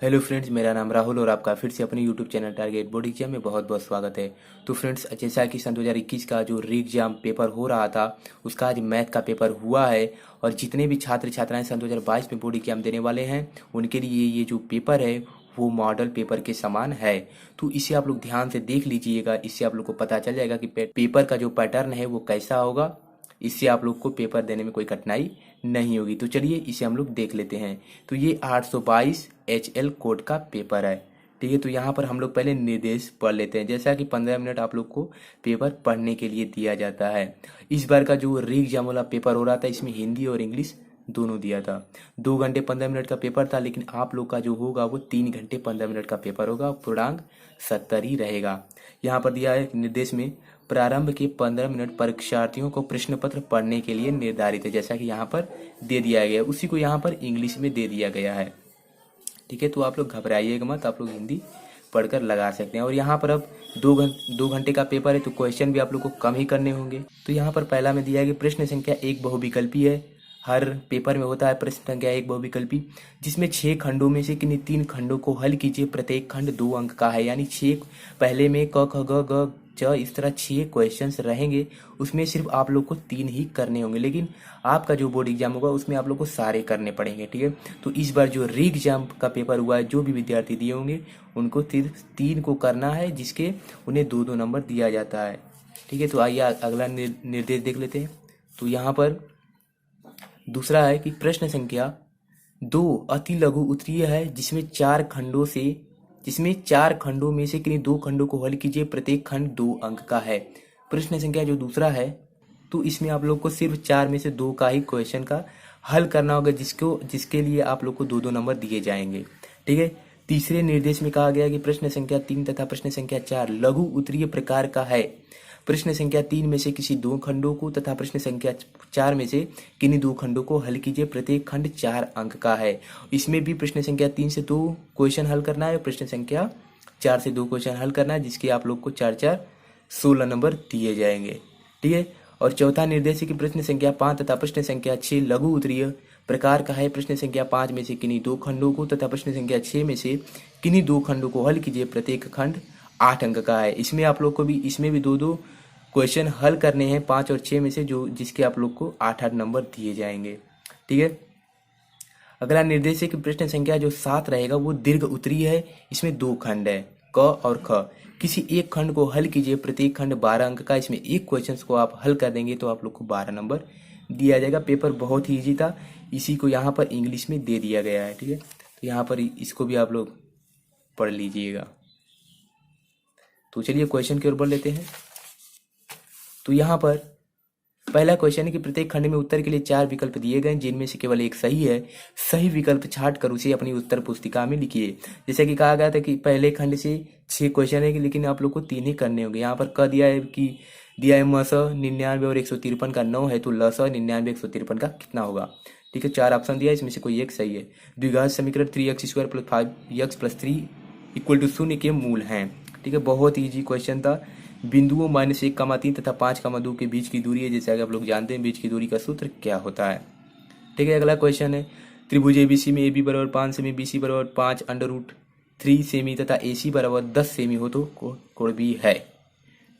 Hello friends, मेरा नाम राहुल और आपका फिर से अपने YouTube channel target board exam में बहुत बहुत स्वागत है। तो फ्रेंड्स, जैसा कि सन 2021 का जो री एग्जाम पेपर हो रहा था उसका आज मैथ का पेपर हुआ है। और जितने भी छात्र छात्राएं सन 2022 में बोर्ड एग्जाम देने वाले हैं उनके लिए ये जो पेपर है वो मॉडल पेपर के समान है। तो इसे आप लोग ध्यान से देख लीजिएगा, इससे आप लोग को पता चल जाएगा कि पेपर का जो पैटर्न है वो कैसा होगा। इससे आप लोग को पेपर देने में कोई कठिनाई नहीं होगी। तो चलिए इसे हम लोग देख लेते हैं। तो ये 822 HL कोड का पेपर है। ठीक है, तो यहाँ पर हम लोग पहले निर्देश पढ़ लेते हैं। जैसा कि 15 मिनट आप लोग को पेपर पढ़ने के लिए दिया जाता है। इस बार का जो री एग्जाम वाला पेपर हो रहा था इसमें हिंदी और इंग्लिश दोनों दिया था। 2 घंटे 15 मिनट का पेपर था, लेकिन आप लोग का जो होगा वो 3 घंटे 15 मिनट का पेपर होगा। पूर्णांक 70 ही रहेगा। यहाँ पर दिया है निर्देश में प्रारंभ के 15 मिनट परीक्षार्थियों को प्रश्न पत्र पढ़ने के लिए निर्धारित है। जैसा कि यहाँ पर दे दिया गया है उसी को यहाँ पर इंग्लिश में दे दिया गया है। ठीक है, तो आप लोग घबराइएगा मत, आप लोग हिंदी पढ़कर लगा सकते हैं। और यहाँ पर अब 2 घंटे का पेपर है तो क्वेश्चन भी आप लोग को कम ही करने होंगे। तो यहाँ पर पहला में दिया है कि प्रश्न संख्या एक बहुविकल्पी है। हर पेपर में होता है प्रश्न संख्या एक बहुविकल्पी, जिसमें 6 खंडों में से किन्हीं 3 खंडों को हल कीजिए। प्रत्येक खंड 2 अंक का है, यानी 6 पहले में क ख ग ग च इस तरह 6 क्वेश्चंस रहेंगे। उसमें सिर्फ आप लोग को 3 ही करने होंगे, लेकिन आपका जो बोर्ड एग्जाम होगा उसमें आप लोग को सारे करने पड़ेंगे। ठीक है, तो इस बार जो री एग्जाम का पेपर हुआ है जो भी विद्यार्थी दिए होंगे उनको सिर्फ 3 को करना है, जिसके उन्हें 2-2 नंबर दिया जाता है। ठीक है, तो आइए अगला निर्देश देख लेते हैं। तो यहाँ पर दूसरा है कि प्रश्न संख्या 2 अति लघु उत्तरीय है, जिसमें 4 खंडों में से किन्हीं 2 खंडों को हल कीजिए। प्रत्येक खंड 2 अंक का है। प्रश्न संख्या जो दूसरा है तो इसमें आप लोग को सिर्फ 4 में से 2 का ही क्वेश्चन का हल करना होगा, जिसके लिए आप लोग को 2-2 नंबर दिए जाएंगे। ठीक है, तीसरे निर्देश में कहा गया कि प्रश्न संख्या 3 तथा प्रश्न संख्या 4 लघु उत्तरीय प्रकार का है। प्रश्न संख्या 3 में से किसी 2 खंडों को तथा प्रश्न संख्या 4 में से किन्हीं 2 खंडों को हल कीजिए। प्रत्येक खंड 4 अंक का है। इसमें भी प्रश्न संख्या 3 से 2 क्वेश्चन हल करना है और प्रश्न संख्या 4 से 2 क्वेश्चन हल करना है, जिसके आप लोग को 4-4 16 नंबर दिए जाएंगे। ठीक है, और चौथा निर्देश है कि प्रश्न संख्या 5 तथा प्रश्न संख्या 6 लघु उत्तरीय प्रकार का है। प्रश्न संख्या 5 में से किन्हीं 2 खंडों को तथा प्रश्न संख्या 6 में से किन्हीं 2 खंडों को हल कीजिए। प्रत्येक खंड 8 अंक का है। इसमें आप लोग को भी इसमें भी 2-2 क्वेश्चन हल करने हैं 5 और 6 में से, जो जिसके आप लोग को 8-8 नंबर दिए जाएंगे। ठीक है, अगला निर्देश है कि प्रश्न संख्या जो 7 रहेगा वो दीर्घ उत्तरीय है। इसमें 2 खंड है, क और ख। किसी एक खंड को हल कीजिए। प्रत्येक खंड 12 अंक का। इसमें एक क्वेश्चन को आप हल कर देंगे तो आप लोग को 12 नंबर दिया जाएगा। पेपर बहुत ही ईजी था, इसी को यहाँ पर इंग्लिश में दे दिया गया है। ठीक है, तो यहाँ पर इसको भी आप लोग पढ़ लीजिएगा। तो चलिए क्वेश्चन की ओर बढ़ लेते हैं। तो यहाँ पर पहला क्वेश्चन है कि प्रत्येक खंड में उत्तर के लिए 4 विकल्प दिए गए, जिनमें से केवल एक सही है। सही विकल्प छांट कर उसे अपनी उत्तर पुस्तिका में लिखिए। जैसे कि कहा गया था कि पहले खंड से 6 क्वेश्चन है, लेकिन आप लोग को 3 ही करने होंगे। यहाँ पर कह दिया है कि दिया है मस 99 और 153 का 9 है, तो लस 99 153 का कितना होगा। ठीक है, 4 ऑप्शन दिया है, इसमें से कोई एक सही है। द्विघात समीकरण 3x² + 5x + 3 = 0 के मूल हैं। ठीक है, बहुत ईजी क्वेश्चन था। बिंदुओं -1,3 तथा 5,2 के बीच की दूरी है। जैसे कि आप लोग जानते हैं बीच की दूरी का सूत्र क्या होता है। ठीक है, अगला क्वेश्चन है त्रिभुज ABC में AB = 5 सेमी, BC = 5 √3 सेमी तथा AC = 10 सेमी हो तो कोण B है।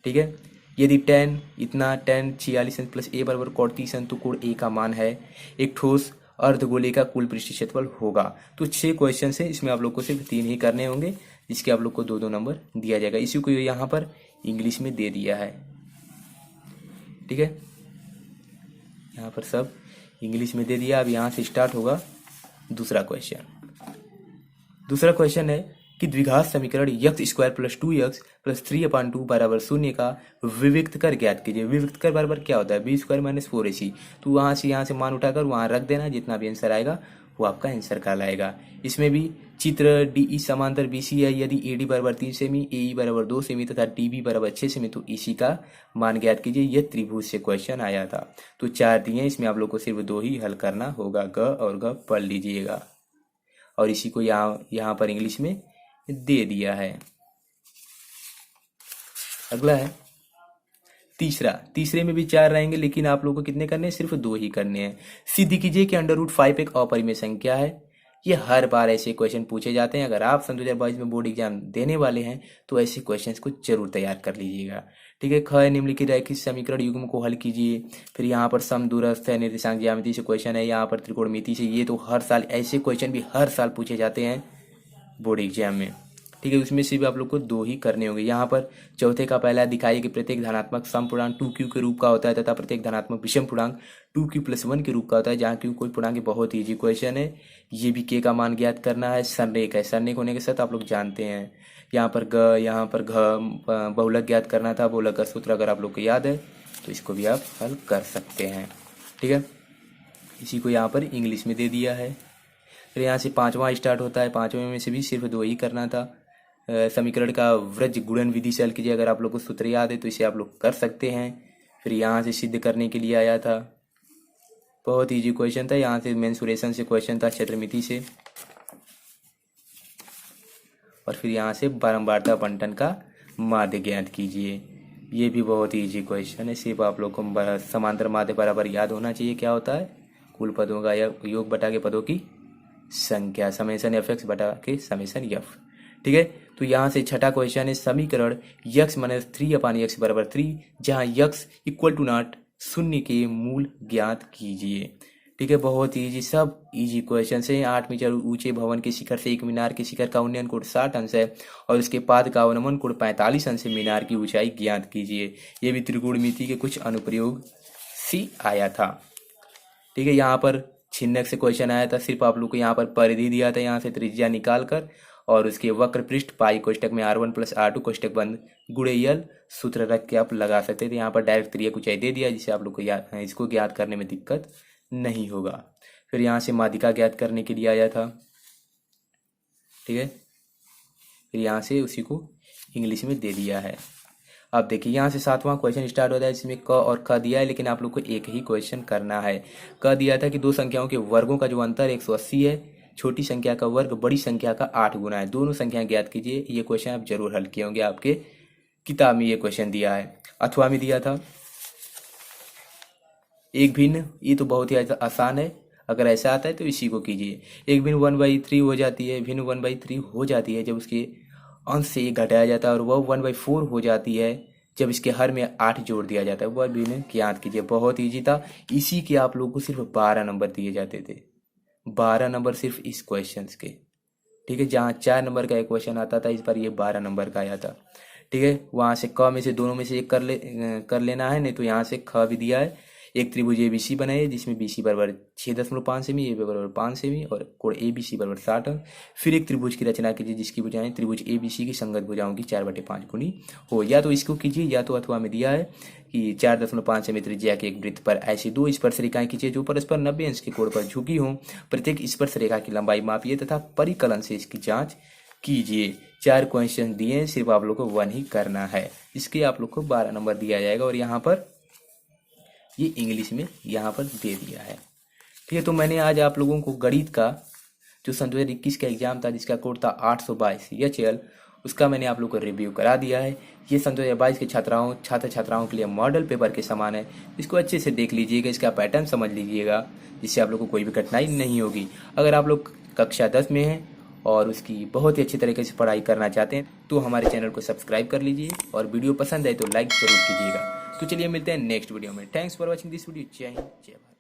ठीक है, यदि tan इतना tan 46 अंश प्लस A = cot 30 अंश तो कोण A का मान है। एक ठोस अर्धगोले का कुल पृष्ठ क्षेत्रफल होगा। तो 6 क्वेश्चन है, इसमें आप लोग को सिर्फ 3 ही करने होंगे, जिसके आप लोग को 2-2 नंबर दिया जाएगा। इसी को यहाँ पर इंग्लिश में दे दिया है। ठीक है, यहाँ पर सब इंग्लिश में दे दिया। अब यहाँ से स्टार्ट होगा दूसरा क्वेश्चन। दूसरा क्वेश्चन है कि द्विघात समीकरण x² + 2x + 3/2 = 0 का विविक्त कर ज्ञात कीजिए। विविक्त कर बराबर क्या होता है, b² - 4ac। तो वहाँ से मान उठाकर वहाँ रख देना, जितना भी आंसर आएगा वो आपका आंसर कहलाएगा। इसमें भी चित्र DE समांतर BC है। यदि AD = 3 सेमी, AE = 2 सेमी तथा DB = 6 सेमी तो EC का मान ज्ञात कीजिए। यह त्रिभुज से क्वेश्चन आया था। तो 4 दिए, इसमें आप लोग को सिर्फ 2 ही हल करना होगा। ग और ग पढ़ लीजिएगा, और इसी को यहाँ पर इंग्लिश में दे दिया है। अगला है तीसरे में भी 4 रहेंगे, लेकिन आप लोगों को कितने करने हैं, सिर्फ 2 ही करने हैं। सिद्ध कीजिए कि √5 एक अपरिमेय संख्या है। ये हर बार ऐसे क्वेश्चन पूछे जाते हैं। अगर आप सन 2022 में बोर्ड एग्जाम देने वाले हैं तो ऐसे क्वेश्चंस को जरूर तैयार कर लीजिएगा। ठीक है। ख निम्नलिखित रैखिक समीकरण युग्म को हल कीजिए। फिर यहाँ पर सम दूरस्थ है, निर्देशांक ज्यामिति से क्वेश्चन है, यहाँ पर त्रिकोणमिति से। ये तो हर साल ऐसे क्वेश्चन भी हर साल पूछे जाते हैं बोर्ड एग्जाम में। ठीक है। उसमें से भी आप लोग को 2 ही करने होंगे। यहाँ पर चौथे का पहला दिखाइए कि प्रत्येक धनात्मक सम पूर्णांक 2q के रूप का होता है तथा प्रत्येक धनात्मक विषम पूर्णांक 2q+1 के रूप का होता है, जहाँ q कोई पूर्णांक बहुत ईजी क्वेश्चन है। ये भी k का मान ज्ञात करना है। संरेख है, संरेख होने के साथ आप लोग जानते हैं यहाँ पर ग, यहाँ पर घ, बहुलक ज्ञात करना था। बहुलक का सूत्र अगर आप लोग को याद है तो इसको भी आप हल कर सकते हैं। ठीक है। इसी को यहाँ पर इंग्लिश में दे दिया है। फिर यहाँ से 5वां स्टार्ट होता है। 5वें में से भी सिर्फ 2 ही करना था। समीकरण का व्रज गुणन विधि से हल कीजिए। अगर आप लोग को सूत्र याद है तो इसे आप लोग कर सकते हैं। फिर यहाँ से सिद्ध करने के लिए आया था, बहुत इजी क्वेश्चन था। यहाँ से मेंसुरेशन से क्वेश्चन था, क्षेत्रमिति से। और फिर यहाँ से बारंबारता बंटन का माध्य ज्ञात कीजिए। ये भी बहुत इजी क्वेश्चन है। सिर्फ आप लोग को समांतर माध्य बराबर याद होना चाहिए। क्या होता है? कुल पदों का योग बटा के पदों की संख्या, समेशन fx बटा के समेशन f। ठीक है। तो यहाँ से छठा क्वेश्चन है समीकरण x माइनस 3/x बराबर 3, जहाँ x इक्वल टू नॉट 0 के मूल ज्ञात कीजिए। ठीक है। बहुत इजी, सब इजी क्वेश्चन है। 8 मीटर ऊंचे भवन के शिखर से एक मीनार के शिखर का उन्नयन कोण 60 अंश है और उसके पाद का अवनमन कोण 45 अंश है। मीनार की ऊंचाई ज्ञात कीजिए। ये भी त्रिकोणमिति के कुछ अनुप्रयोग सी आया था। ठीक है। यहाँ पर छिन्नक से क्वेश्चन आया था। सिर्फ आप लोग को यहाँ पर परिधि दिया था, यहाँ से त्रिज्या निकाल कर और उसके वक्र पृष्ठ पाई कोष्टक में r1 + r2 कोष्टक बंद गुणे यल सूत्र रख के आप लगा सकते थे। यहाँ पर डायरेक्ट त्रिज्या ऊंचाई दे दिया, जिससे आप लोग को इसको ज्ञात करने में दिक्कत नहीं होगा। फिर यहाँ से माध्यिका ज्ञात करने के लिए आया था। ठीक है। फिर यहाँ से उसी को इंग्लिश में दे दिया है। अब देखिए यहाँ से 7वां क्वेश्चन स्टार्ट होता है, जिसमें क और ख दिया है, लेकिन आप लोग को एक ही क्वेश्चन करना है। क दिया था कि 2 संख्याओं के वर्गों का जो अंतर 180 है, छोटी संख्या का वर्ग बड़ी संख्या का 8 गुना है, दोनों संख्याएं ज्ञात कीजिए। ये क्वेश्चन आप जरूर हल किए होंगे, आपके किताब में ये क्वेश्चन दिया है। अथवा में दिया था एक भिन्न, ये तो बहुत ही आसान है। अगर ऐसा आता है तो इसी को कीजिए। एक भिन्न 1/3 हो जाती है, भिन्न 1/3 हो जाती है जब उसके अंश से 1 घटाया जाता है, और वह 1/4 हो जाती है जब इसके हर में 8 जोड़ दिया जाता है। वह भिन्न ज्ञात कीजिए। बहुत ईजी था। इसी के आप लोग को सिर्फ 12 नंबर दिए जाते थे, 12 नंबर सिर्फ इस क्वेश्चन के। ठीक है। जहाँ 4 नंबर का एक क्वेश्चन आता था, इस बार ये 12 नंबर का आया था। ठीक है। वहाँ से क में से दोनों में से एक कर लेना है, नहीं तो यहाँ से ख भी दिया है। एक त्रिभुज ABC बनाइए, जिसमें BC बराबर 6.5 सेमी, AB बराबर 5 सेमी और कोण ABC बराबर 60 अंश। फिर एक त्रिभुज की रचना कीजिए, जिसकी भुजाएं त्रिभुज ABC की संगत भुजाओं की 4/5 गुनी हो। या तो इसको कीजिए, या तो अथवा में दिया है कि 4.5 सेमी त्रिज्या के एक वृत्त पर ऐसी 2 स्पर्श रेखाएं खींचिए जो परस्पर 90 अंश के कोण पर झुकी हों। प्रत्येक स्पर्श रेखा की लंबाई मापिए तथा परिकलन से इसकी जांच कीजिए। 4 क्वेश्चन दिए हैं, सिर्फ आप लोग को 1 ही करना है। इसके आप लोग को 12 नंबर दिया जाएगा, और यहाँ पर ये इंग्लिश में यहाँ पर दे दिया है। ठीक है। तो मैंने आज आप लोगों को गणित का जो सन 2021 का एग्जाम था, जिसका कोड था 822 HL, उसका मैंने आप लोग को रिव्यू करा दिया है। ये सन 2022 के छात्र छात्राओं के लिए मॉडल पेपर के समान है। इसको अच्छे से देख लीजिएगा, इसका पैटर्न समझ लीजिएगा, जिससे आप लोग को कोई भी कठिनाई नहीं होगी। अगर आप लोग कक्षा 10 में हैं और उसकी बहुत ही अच्छी तरीके से पढ़ाई करना चाहते हैं तो हमारे चैनल को सब्सक्राइब कर लीजिए, और वीडियो पसंद आए तो लाइक जरूर कीजिएगा। तो चलिए मिलते हैं नेक्स्ट वीडियो में। Thanks for watching this video. जय हिंद, जय भारत।